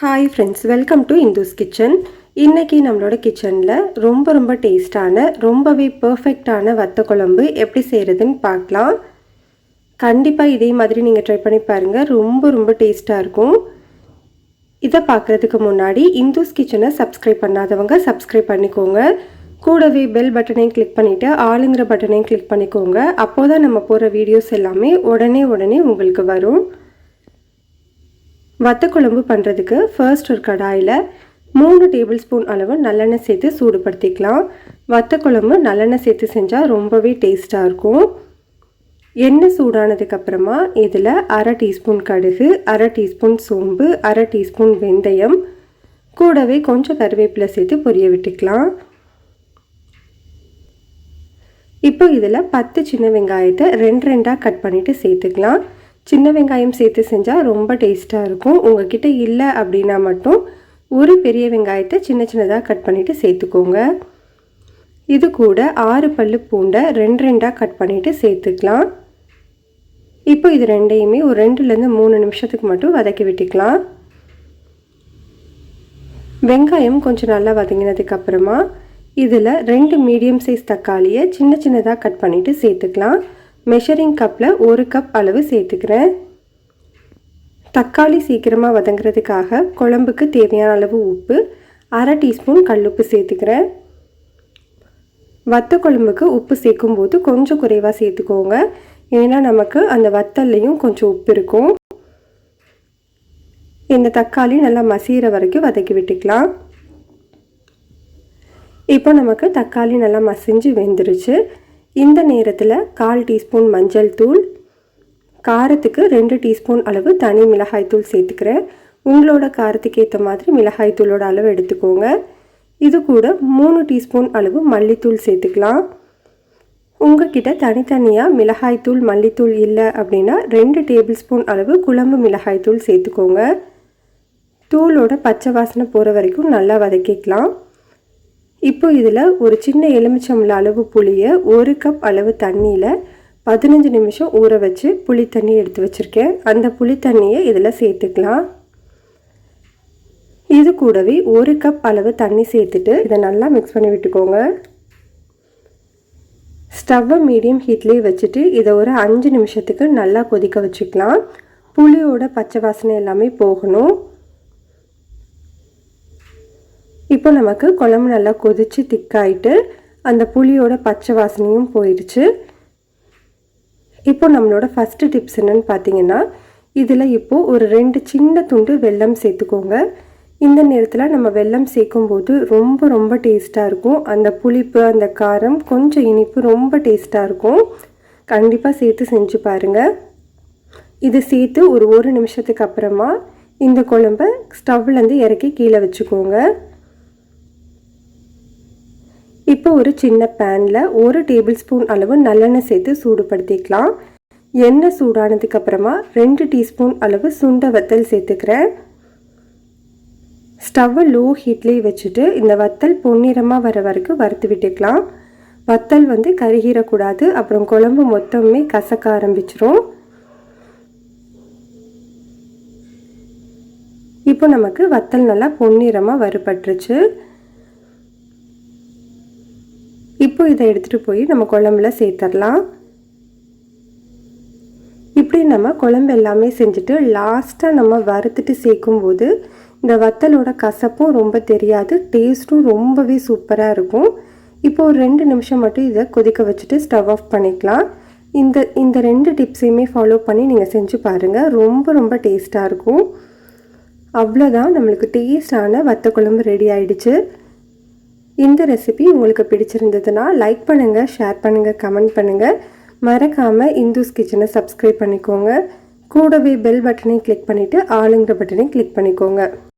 Hi friends, welcome to Indu's kitchen. இன்றைக்கி நம்மளோட கிச்சனில் ரொம்ப டேஸ்டான ரொம்பவே பர்ஃபெக்டான வத்த குழம்பு எப்படி செய்கிறதுன்னு பார்க்கலாம். கண்டிப்பாக இதே மாதிரி நீங்கள் ட்ரை பண்ணி பாருங்கள். ரொம்ப டேஸ்ட்டாக இருக்கும். இதை பார்க்குறதுக்கு முன்னாடி இந்துஸ் கிச்சனை சப்ஸ்கிரைப் பண்ணாதவங்க சப்ஸ்கிரைப் பண்ணிக்கோங்க. கூடவே பெல் பட்டனையும் கிளிக் பண்ணிவிட்டு ஆளுங்கிற பட்டனையும் கிளிக் பண்ணிக்கோங்க. அப்போ தான் நம்ம போகிற வீடியோஸ் எல்லாமே உடனே உங்களுக்கு வரும். வத்த குழம்பு பண்ணுறதுக்கு ஃபர்ஸ்ட் ஒரு கடாயில் 3 டேபிள் ஸ்பூன் அளவு நல்லெண்ணெய் சேர்த்து சூடுபடுத்திக்கலாம். வத்த குழம்பு நல்லெண்ணெய் சேர்த்து செஞ்சால் ரொம்பவே டேஸ்ட்டாக இருக்கும். எண்ணெய் சூடானதுக்கப்புறமா இதில் 1/2 டீஸ்பூன் கடுகு, 1/2 டீஸ்பூன் சோம்பு, 1/2 டீஸ்பூன் வெந்தயம், கூடவே கொஞ்சம் கருவேப்பிலை சேர்த்து பொரிய விட்டுக்கலாம். இப்போ இதில் 10 சின்ன வெங்காயத்தை 2 கட் பண்ணிவிட்டு சேர்த்துக்கலாம். சின்ன வெங்காயம் சேர்த்து செஞ்சால் ரொம்ப டேஸ்ட்டாக இருக்கும். உங்ககிட்ட இல்லை அப்படின்னா மட்டும் ஒரு பெரிய வெங்காயத்தை சின்னதாக கட் பண்ணிவிட்டு சேர்த்துக்கோங்க. இது கூட 6 பல்லு பூண்டை 2 கட் பண்ணிவிட்டு சேர்த்துக்கலாம். இப்போ இது ரெண்டையுமே ஒரு 2லேருந்து 3 நிமிஷத்துக்கு மட்டும் வதக்கி விட்டுக்கலாம். வெங்காயம் கொஞ்சம் நல்லா வதங்கினதுக்கப்புறமா இதில் 2 மீடியம் சைஸ் தக்காளியை சின்னதாக கட் பண்ணிவிட்டு சேர்த்துக்கலாம். மெஷரிங் கப்பில் 1 கப் அளவு சேர்த்துக்கிறேன். தக்காளி சீக்கிரமாக வதங்கிறதுக்காக குழம்புக்கு தேவையான அளவு உப்பு, 1/2 டீஸ்பூன் கல்லுப்பு சேர்த்துக்கிறேன். வத்த குழம்புக்கு உப்பு சேர்க்கும்போது கொஞ்சம் குறைவாக சேர்த்துக்கோங்க. ஏன்னா நமக்கு அந்த வத்தல்லையும் கொஞ்சம் உப்பு இருக்கும். இந்த தக்காளி நல்லா மசிகிற வரைக்கும் வதக்கி விட்டுக்கலாம். இப்போ நமக்கு தக்காளி நல்லா மசிஞ்சு வெந்துருச்சு. இந்த நேரத்தில் 1/4 டீஸ்பூன் மஞ்சள் தூள், காரத்துக்கு 2 டீஸ்பூன் அளவு தனி மிளகாய் தூள் சேர்த்துக்கிறேன். உங்களோட காரத்துக்கு ஏற்ற மாதிரி மிளகாய் தூளோட அளவு எடுத்துக்கோங்க. இது கூட 3 டீஸ்பூன் அளவு மல்லித்தூள் சேர்த்துக்கலாம். உங்ககிட்ட தனித்தனியாக மிளகாய் தூள் மல்லித்தூள் இல்லை அப்படின்னா 2 டேபிள் ஸ்பூன் அளவு குழம்பு மிளகாய் தூள் சேர்த்துக்கோங்க. தூளோட பச்சை வாசனை போகிற வரைக்கும் நல்லா வதக்கிக்கலாம். இப்போ இதில் ஒரு சின்ன எலுமிச்சம்பழ அளவு புளியை 1 கப் அளவு தண்ணியில் 15 நிமிஷம் ஊற வச்சு புளி தண்ணி எடுத்து வச்சுருக்கேன். அந்த புளி தண்ணியை இதில் சேர்த்துக்கலாம். இது கூடவே 1 கப் அளவு தண்ணி சேர்த்துட்டு இதை நல்லா மிக்ஸ் பண்ணி விட்டுக்கோங்க. ஸ்டவ்வை மீடியம் ஹீட்லேயே வச்சுட்டு இதை ஒரு 5 நிமிஷத்துக்கு நல்லா கொதிக்க வச்சுக்கலாம். புளியோட பச்சை வாசனை எல்லாமே போகணும். இப்போ நமக்கு குழம்பு நல்லா கொதித்து திக்காயிட்டு அந்த புளியோட பச்சை வாசனையும் போயிடுச்சு. இப்போ நம்மளோட ஃபஸ்ட்டு டிப்ஸ் என்னன்னு பார்த்தீங்கன்னா, இதில் இப்போது ஒரு 2 சின்ன துண்டு வெல்லம் சேர்த்துக்கோங்க. இந்த நேரத்தில் நம்ம வெல்லம் சேர்க்கும்போது ரொம்ப டேஸ்ட்டாக இருக்கும். அந்த புளிப்பு, அந்த காரம், கொஞ்சம் இனிப்பு ரொம்ப டேஸ்ட்டாக இருக்கும். கண்டிப்பாக சேர்த்து செஞ்சு பாருங்கள். இது சேர்த்து ஒரு 1 நிமிஷத்துக்கு அப்புறமா இந்த குழம்பை ஸ்டவ்லேருந்து இறக்கி கீழே வச்சுக்கோங்க. இப்போ ஒரு சின்ன பேனில் 1 டேபிள் ஸ்பூன் அளவு நல்லெண்ணெய் சேர்த்து சூடுபடுத்திக்கலாம். எண்ணெய் சூடானதுக்கு அப்புறமா 2 டீஸ்பூன் அளவு சுண்ட வத்தல் சேர்த்துக்கிறேன். ஸ்டவ்வை லோ ஹீட்லேயே வச்சுட்டு இந்த வத்தல் பொன்னிறமாக வர வரைக்கும் வறுத்து விட்டுக்கலாம். வத்தல் கருகிடக்கூடாது, அப்புறம் குழம்பு மொத்தமே கசக்க ஆரம்பிச்சிரும். இப்போ நமக்கு வத்தல் நல்லா பொன்னிறமாக வறுபட்டுருச்சு. இப்போ இதை எடுத்துகிட்டு போய் நம்ம குழம்புல சேர்த்துடலாம். இப்படி நம்ம குழம்பு எல்லாமே செஞ்சுட்டு லாஸ்ட்டாக நம்ம வறுத்துட்டு சேர்க்கும்போது இந்த வத்தலோட கசப்பும் ரொம்ப தெரியாது, டேஸ்ட்டும் ரொம்பவே சூப்பராக இருக்கும். இப்போ ஒரு 2 நிமிஷம் மட்டும் இதை கொதிக்க வச்சுட்டு ஸ்டவ் ஆஃப் பண்ணிக்கலாம். இந்த 2 டிப்ஸையுமே ஃபாலோ பண்ணி நீங்கள் செஞ்சு பாருங்கள். ரொம்ப டேஸ்ட்டாக இருக்கும். அவ்வளோதான், நம்மளுக்கு டேஸ்டான வத்த குழம்பு ரெடி ஆயிடுச்சு. இந்த ரெசிபி உங்களுக்கு பிடிச்சிருந்ததுன்னா லைக் பண்ணுங்கள், ஷேர் பண்ணுங்கள், கமெண்ட் பண்ணுங்கள். மறக்காமல் இந்துஸ் கிச்சனை சப்ஸ்கிரைப் பண்ணிக்கோங்க. கூடவே பெல் பட்டனை கிளிக் பண்ணிவிட்டு ஆளுங்கிற பட்டனை கிளிக் பண்ணிக்கோங்க.